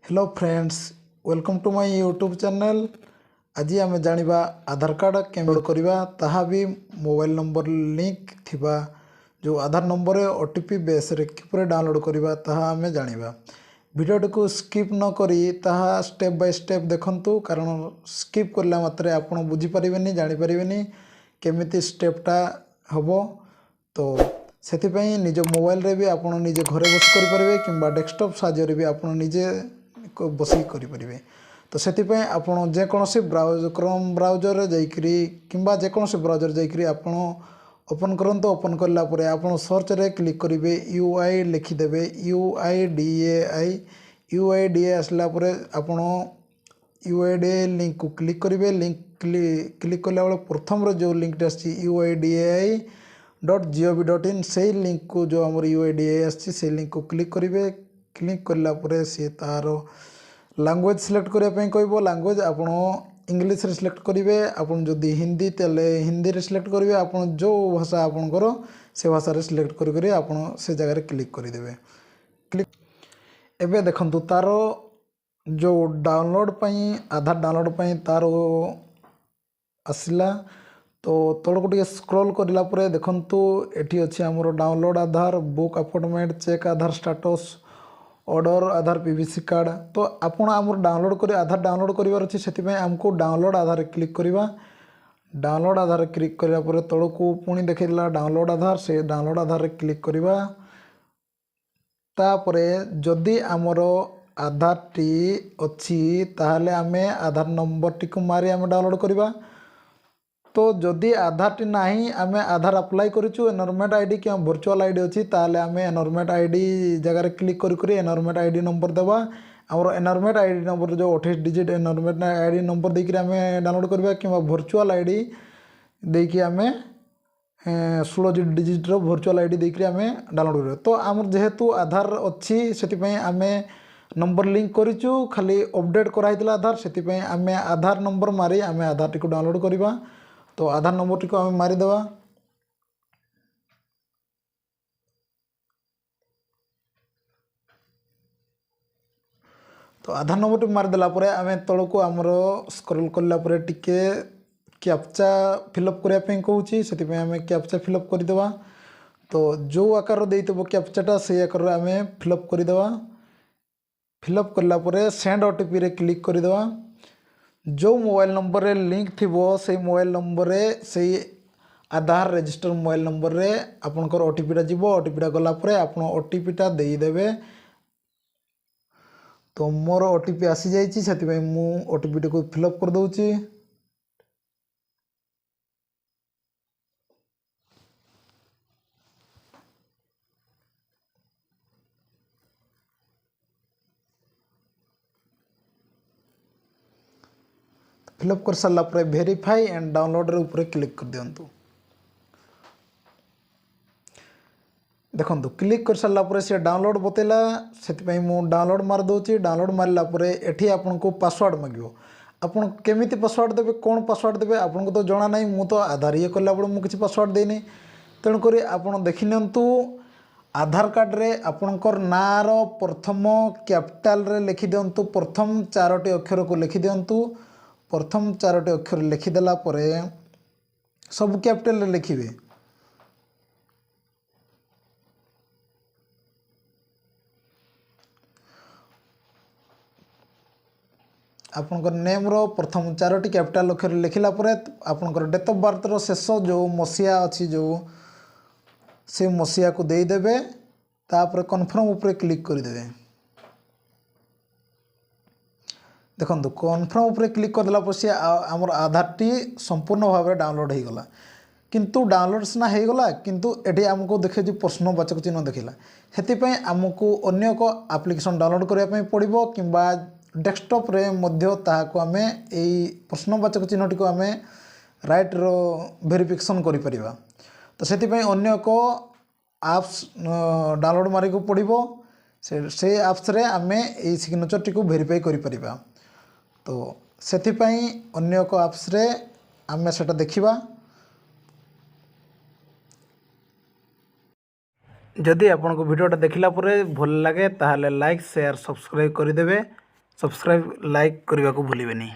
Hello friends, welcome to my YouTube channel. आज आम जानिबा आधार card केमोड करवा ताहा भी मोबाइल नंबर लिंक थिबा जो आधार नंबर ओटीपी बेस रे किपरे डाउनलोड करवा ताहा आम जानिबा। वीडियो को स्किप न करी ताहा स्टेप बाय स्टेप देखंतु, कारण स्किप करला मात्रे आपण बुझी परिबेनी जानि परिबेनी केमिति स्टेपटा हबो। तो ସେଥିପାଇଁ ନିଜ ମୋବାଇଲରେ ବି ଆପଣ ନିଜେ ଘରେ ବସି କରିପାରିବେ କିମ୍ବା ଡେସ୍କଟପ୍ ସାହାଯ୍ୟରେ ବି ଆପଣ ନିଜେ ବସିକି କରିପାରିବେ। ତ ସେଥିପାଇଁ ଆପଣ ଯେକୌଣସି କ୍ରୋମ୍ ବ୍ରାଉଜରରେ ଯାଇକରି କିମ୍ବା ଯେକୌଣସି ବ୍ରାଉଜର ଯାଇକରି ଆପଣ ଓପନ୍ କରନ୍ତୁ। ଓପନ୍ କଲା ପରେ ଆପଣ ସର୍ଚ୍ଚରେ କ୍ଲିକ୍ କରିବେ, UI ଲେଖିଦେବେ, UIDAI ଆସିଲା ପରେ ଆପଣ UIDAI ଲିଙ୍କକୁ କ୍ଲିକ୍ କରିବେ। କ୍ଲିକ୍ କଲାବେଳେ ପ୍ରଥମରେ ଯେଉଁ ଲିଙ୍କଟା ଆସିଛି UIDAI.gov.in ସେଇ ଲିଙ୍କକୁ ଯେଉଁ ଆମର UIDAI ଆସିଛି ସେଇ ଲିଙ୍କକୁ କ୍ଲିକ୍ କରିବେ। କ୍ଲିକ୍ କଲା ପରେ ସିଏ ତାର ଲାଙ୍ଗୁଏଜ୍ ସିଲେକ୍ଟ କରିବା ପାଇଁ କହିବ। ଲାଙ୍ଗୁଏଜ୍ ଆପଣ ଇଂଲିଶରେ ସିଲେକ୍ଟ କରିବେ, ଆପଣ ଯଦି ହିନ୍ଦୀ ତାହେଲେ ହିନ୍ଦୀରେ ସିଲେକ୍ଟ କରିବେ। ଆପଣ ଯେଉଁ ଭାଷା ଆପଣଙ୍କର ସେ ଭାଷାରେ ସିଲେକ୍ଟ କରିକରି ଆପଣ ସେ ଜାଗାରେ କ୍ଲିକ୍ କରିଦେବେ। ଏବେ ଦେଖନ୍ତୁ ତାର ଯେଉଁ ଡାଉନଲୋଡ଼ ପାଇଁ ଆଧାର ଡାଉନଲୋଡ଼ ପାଇଁ ତାର ଆସିଲା। तो तौक टे स्क्रॉल करला परे देखंतु एठी अछि हमर डाउनलोड आधार, बुक अपॉइंटमेंट, चेक आधार स्टेटस, ऑर्डर आधार, पीवीसी कार्ड। तो आपण हमर डाउनलोड कर आधार डाउनलोड करिवार अछि, सेति पय हमको डाउनलोड आधार क्लिक करिवा। डाउनलोड आधार क्लिक करिया परे तळको पुणी देखैला डाउनलोड आधार, से डाउनलोड आधार क्लिक करिवा। तापरे जदि हमर आधार टी अछि ताहले आमे आधार नंबर टी को मारी आमे डाउनलोड करिवा। तो जदि आधार टी नाही आमे आधार अप्लाई करूछु एनरोलमेंट आईडी कि वर्चुअल आईडी अछि ताले आमे एनरोलमेंट आईडी जगह रे क्लिक करी एनरोलमेंट आईडी नंबर देबा। हमर एनरोलमेंट आईडी नंबर जो 28 डिजिट एनरोलमेंट आईडी नंबर देकि आमे डाउनलोड करबा किंवा वर्चुअल आईडी देकि आमे 16 डिजिट रो वर्चुअल आईडी देकि आमे डाउनलोड करबा। तो हमर जेहेतु आधार अछि सेति पय आमे नंबर लिंक करिछु, खाली अपडेट कराइतला आधार, सेति पय आमे आधार नंबर मारी आमे आधार टी को डाउनलोड करबा। तो आधार नंबर टी को आमे मारी देवा। तो आधार नंबर टी मारी देला परे आमे तळ को हमरो स्क्रॉल करला परे टिके कैप्चा फिलअप करिया पे कहूची, सेति पे आमे कैप्चा फिलअप करि देवा। तो जो आकार देइतबो कैप्चाटा से आकार आमे फिलअप करि देवा। फिलअप करला परे सेंड ओटीपी रे क्लिक करि देवा। जो मोबाइल नंबर रे लिंक थिबो से मोबाइल नंबर रे से आधार रजिस्टर मोबाइल नंबर रे आपनकर ओटीपीटा जीवो। ओटीपीटा गला परे आपण ओटीपीटा देई देबे। तो मोर ओटीपी आसी जाइछि, सेति पय मु ओटीपी को फिलअप कर दउछि। फिलअप कर सारा पर वेरीफाई एंड डाउनलोड रे ऊपर क्लिक कर दियंतु। देखंतु क्लिक कर सारा पर से डाउनलोड बतेला, सेति पय मु डाउनलोड मार दोछि। डाउनलोड मारला पर एठी आपन को पासवर्ड मागियो। आपन केमिति पासवर्ड देबे, कोन पासवर्ड देबे आपन को तो जणा नै। मु तो आधार ये करला बड मु किछि पासवर्ड देनी, तेणु करी आपन देखिनंतु आधार कार्ड रे आपनकर नार प्रथम कैपिटल रे लिखि दियंतु। प्रथम 4टी अक्षर को लिखि दियंतु। प्रथम 4टी अक्षर लिखिदेला परे सब कैपिटल रे लिखिबे। आपनकर नेम रो प्रथम 4टी कैपिटल अक्षर लिखिला परे आपनकर डेट ऑफ बर्थ रो शेष जो मसिया अछि जो से मसिया को देई देबे। तापर कन्फर्म ऊपर क्लिक कर देबे। देखंतु कन्फर्म ऊपर क्लिक कर देला पछे हमर आधार टी संपूर्ण भाव डाउनलोड हो गला। किंतु डाउनलोड सिना हो गला, किंतु एठी हमको देखे जो प्रश्नवाचक चिन्ह देखिला, हेति पय हमको अन्य को एप्लिकेशन डाउनलोड करिया पय पड़िबो किंबा डेस्कटॉप रे मध्य ताहाको आमे एई प्रश्नवाचक चिन्हटी को आमे राइट रो वेरिफिकेशन करि परिबा। तो सेति पय अन्य को एप्स डाउनलोड मारी को पड़िबो। से एप्स रे आमे एई सिग्नेचर टी को वेरीफाई करि परिबा। तो सेति पय अन्य को एप्स रे आमे सेटा देखिबा। जदि आपन को वीडियोटा देखिला परे भल लगे ताहले लाइक शेयर सब्सक्राइब कर देबे। सब्सक्राइब लाइक करने को भूलिए नहीं।